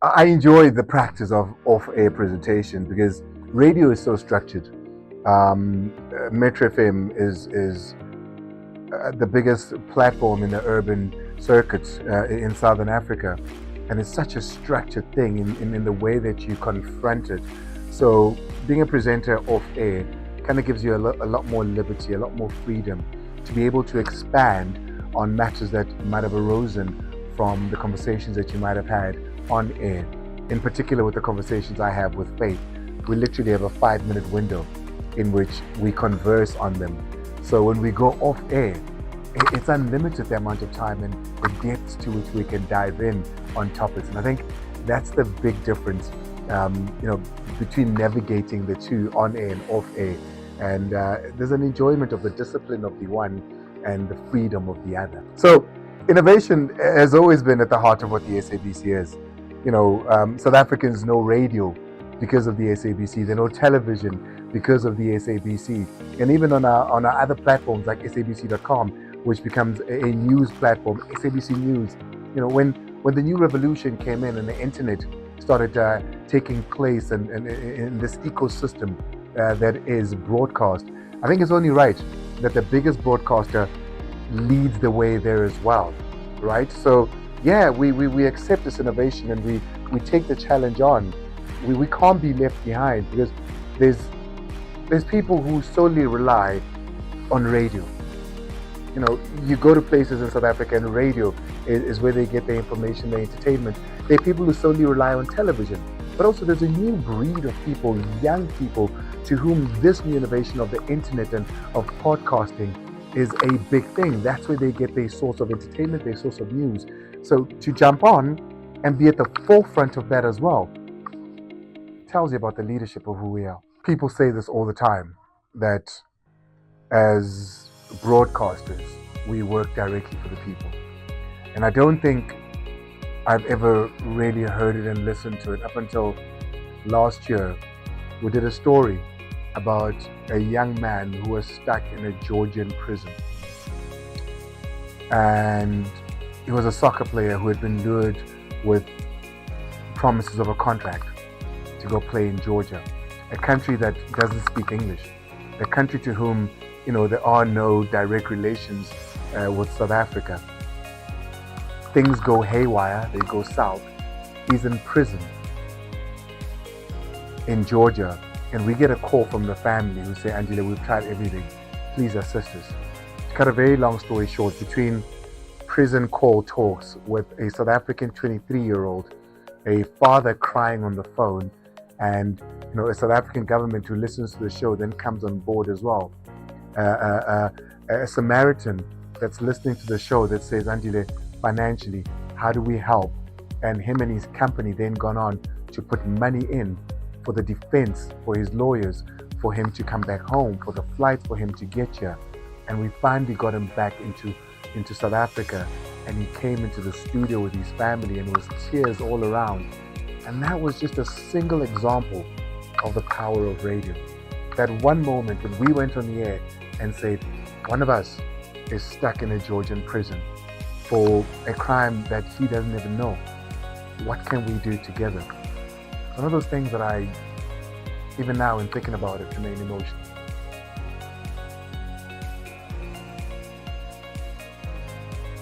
I enjoy the practice of off-air presentation because radio is so structured. Metro FM is the biggest platform in the urban circuits in Southern Africa, and it's such a structured thing in the way that you confront it. So being a presenter off-air kind of gives you a lot more liberty, a lot more freedom to be able to expand on matters that might have arisen from the conversations that you might have had on air. In particular, with the conversations I have with Faith, we literally have a 5-minute window in which we converse on them. So when we go off air, it's unlimited the amount of time and the depths to which we can dive in on topics. And I think that's the big difference, between navigating the two, on air and off air. And there's an enjoyment of the discipline of the one and the freedom of the other. So innovation has always been at the heart of what the SABC is. South Africans know radio because of the SABC. They know television because of the SABC. And even on our other platforms like SABC.com, which becomes a news platform, SABC News. When the new revolution came in and the internet started taking place and in this ecosystem that is broadcast, I think it's only right that the biggest broadcaster leads the way there as well, right? So yeah, we accept this innovation and we take the challenge on. We can't be left behind because there's people who solely rely on radio. You go to places in South Africa and radio is where they get their information, their entertainment. There are people who solely rely on television. But also there's a new breed of people, young people, to whom this new innovation of the internet and of podcasting is a big thing. That's where they get their source of entertainment, their source of news. So to jump on and be at the forefront of that as well tells you about the leadership of who we are. People say this all the time, that as broadcasters, we work directly for the people. And I don't think I've ever really heard it and listened to it up until last year. We did a story about a young man who was stuck in a Georgian prison. And he was a soccer player who had been lured with promises of a contract to go play in Georgia, a country that doesn't speak English, a country to whom there are no direct relations with South Africa. Things go haywire, they go south. He's in prison in Georgia, and we get a call from the family who say, Andile, we've tried everything, please assist us. To cut a very long story short, between prison call talks with a South African 23-year-old, a father crying on the phone, and a South African government who listens to the show then comes on board as well. A Samaritan that's listening to the show that says, Andile, financially, how do we help? And him and his company then gone on to put money in for the defense, for his lawyers, for him to come back home, for the flights for him to get here. And we finally got him back into South Africa, and he came into the studio with his family and it was tears all around. And that was just a single example of the power of radio. That one moment when we went on the air and said, one of us is stuck in a Georgian prison for a crime that he doesn't even know. What can we do together? One of those things that even now in thinking about it, remain emotional.